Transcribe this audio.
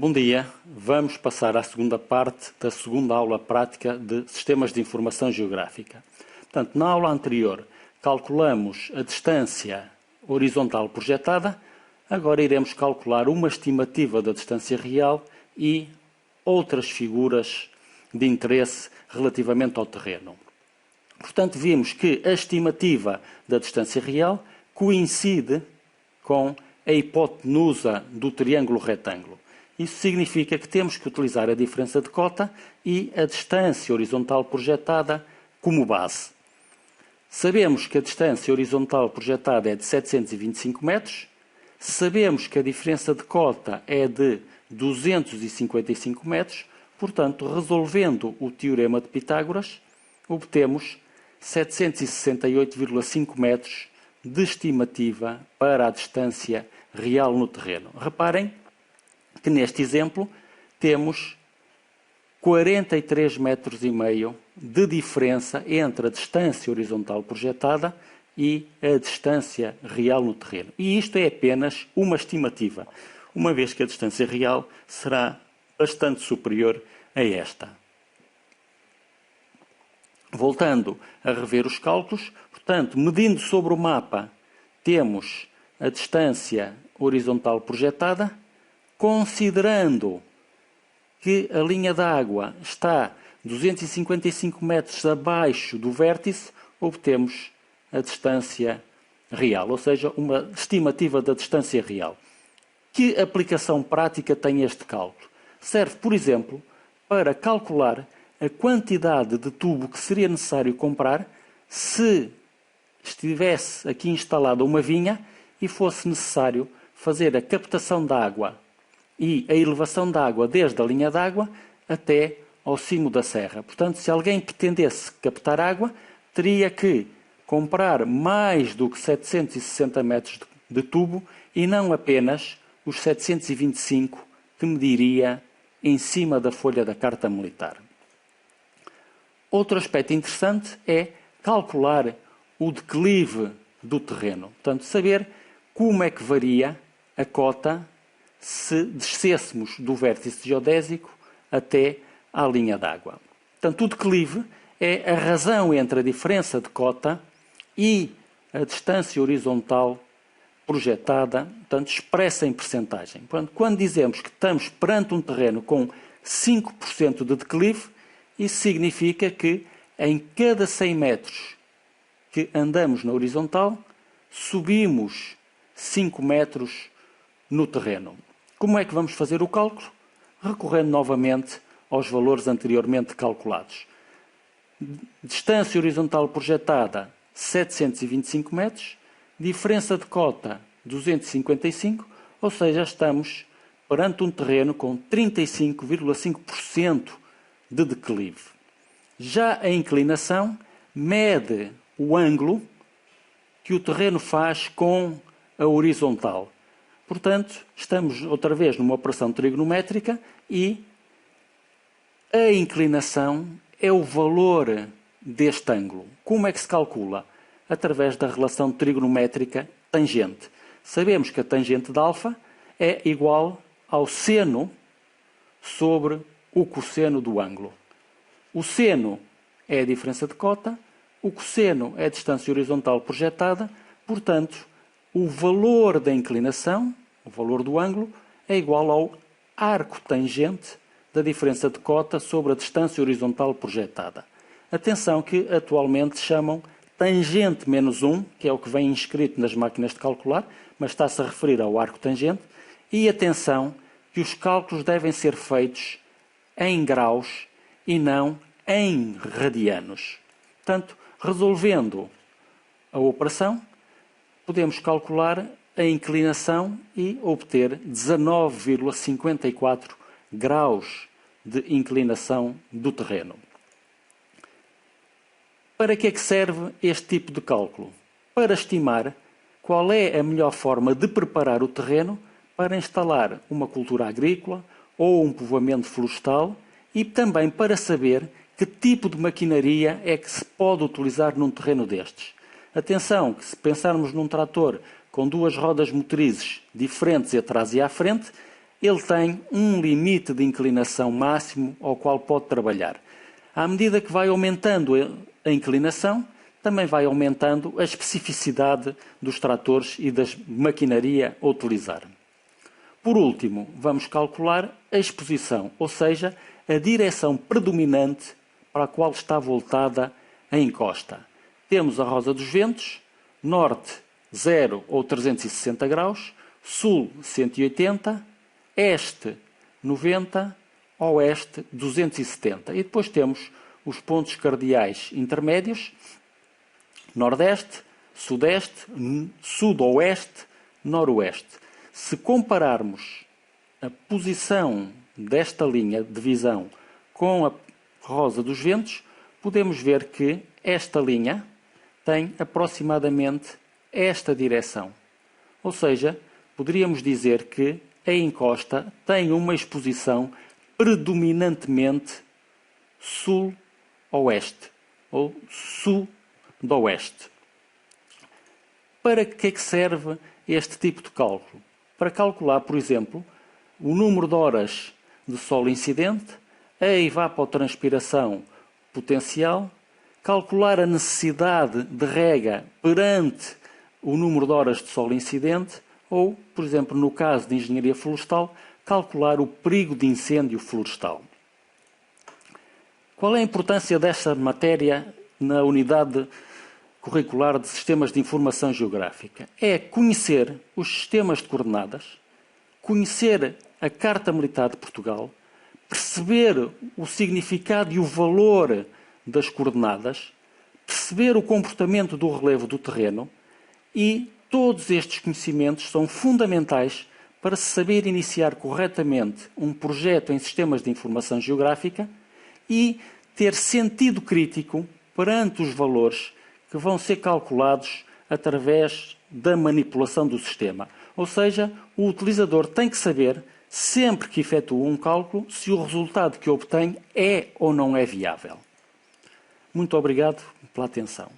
Bom dia, vamos passar à segunda parte da segunda aula prática de Sistemas de Informação Geográfica. Portanto, na aula anterior calculamos a distância horizontal projetada, agora iremos calcular uma estimativa da distância real e outras figuras de interesse relativamente ao terreno. Portanto, vimos que a estimativa da distância real coincide com a hipotenusa do triângulo retângulo. Isso significa que temos que utilizar a diferença de cota e a distância horizontal projetada como base. Sabemos que a distância horizontal projetada é de 725 metros, sabemos que a diferença de cota é de 255 metros, portanto, resolvendo o teorema de Pitágoras, obtemos 768,5 metros de estimativa para a distância real no terreno. Reparem que neste exemplo temos 43,5 metros de diferença entre a distância horizontal projetada e a distância real no terreno. E isto é apenas uma estimativa, uma vez que a distância real será bastante superior a esta. Voltando a rever os cálculos, portanto, medindo sobre o mapa, temos a distância horizontal projetada, considerando que a linha d'água está 255 metros abaixo do vértice, obtemos a distância real, ou seja, uma estimativa da distância real. Que aplicação prática tem este cálculo? Serve, por exemplo, para calcular a quantidade de tubo que seria necessário comprar se estivesse aqui instalada uma vinha e fosse necessário fazer a captação de água e a elevação da água desde a linha d'água até ao cimo da serra. Portanto, se alguém pretendesse captar água, teria que comprar mais do que 760 metros de tubo e não apenas os 725 que mediria em cima da folha da carta militar. Outro aspecto interessante é calcular o declive do terreno. Portanto, saber como é que varia a cota se descêssemos do vértice geodésico até à linha d'água. Portanto, o declive é a razão entre a diferença de cota e a distância horizontal projetada, portanto, expressa em percentagem. Portanto, quando dizemos que estamos perante um terreno com 5% de declive, isso significa que em cada 100 metros que andamos na horizontal, subimos 5 metros no terreno. Como é que vamos fazer o cálculo? Recorrendo novamente aos valores anteriormente calculados. Distância horizontal projetada 725 metros, diferença de cota 255, ou seja, estamos perante um terreno com 35,5% de declive. Já a inclinação mede o ângulo que o terreno faz com a horizontal. Portanto, estamos outra vez numa operação trigonométrica e a inclinação é o valor deste ângulo. Como é que se calcula? Através da relação trigonométrica tangente. Sabemos que a tangente de alfa é igual ao seno sobre o cosseno do ângulo. O seno é a diferença de cota, o cosseno é a distância horizontal projetada, portanto, o valor da inclinação, o valor do ângulo, é igual ao arco tangente da diferença de cota sobre a distância horizontal projetada. Atenção que atualmente chamam tangente menos 1, que é o que vem inscrito nas máquinas de calcular, mas está-se a referir ao arco tangente, e atenção que os cálculos devem ser feitos em graus e não em radianos. Portanto, resolvendo a operação, podemos calcular a inclinação e obter 19,54 graus de inclinação do terreno. Para que é que serve este tipo de cálculo? Para estimar qual é a melhor forma de preparar o terreno para instalar uma cultura agrícola ou um povoamento florestal e também para saber que tipo de maquinaria é que se pode utilizar num terreno destes. Atenção, que se pensarmos num trator com duas rodas motrizes diferentes atrás e à frente, ele tem um limite de inclinação máximo ao qual pode trabalhar. À medida que vai aumentando a inclinação, também vai aumentando a especificidade dos tratores e da maquinaria a utilizar. Por último, vamos calcular a exposição, ou seja, a direção predominante para a qual está voltada a encosta. Temos a rosa dos ventos, norte 0 ou 360 graus, sul 180, este 90, oeste 270. E depois temos os pontos cardeais intermédios, nordeste, sudeste, sudoeste, noroeste. Se compararmos a posição desta linha de visão com a rosa dos ventos, podemos ver que esta linha tem aproximadamente esta direção. Ou seja, poderíamos dizer que a encosta tem uma exposição predominantemente sul-oeste ou sudoeste. Para que é que serve este tipo de cálculo? Para calcular, por exemplo, o número de horas de sol incidente, a evapotranspiração potencial, calcular a necessidade de rega perante o número de horas de sol incidente ou, por exemplo, no caso de engenharia florestal, calcular o perigo de incêndio florestal. Qual é a importância desta matéria na unidade curricular de Sistemas de Informação Geográfica? É conhecer os sistemas de coordenadas, conhecer a Carta Militar de Portugal, perceber o significado e o valor das coordenadas, perceber o comportamento do relevo do terreno e todos estes conhecimentos são fundamentais para se saber iniciar corretamente um projeto em sistemas de informação geográfica e ter sentido crítico perante os valores que vão ser calculados através da manipulação do sistema. Ou seja, o utilizador tem que saber, sempre que efetua um cálculo, se o resultado que obtém é ou não é viável. Muito obrigado pela atenção.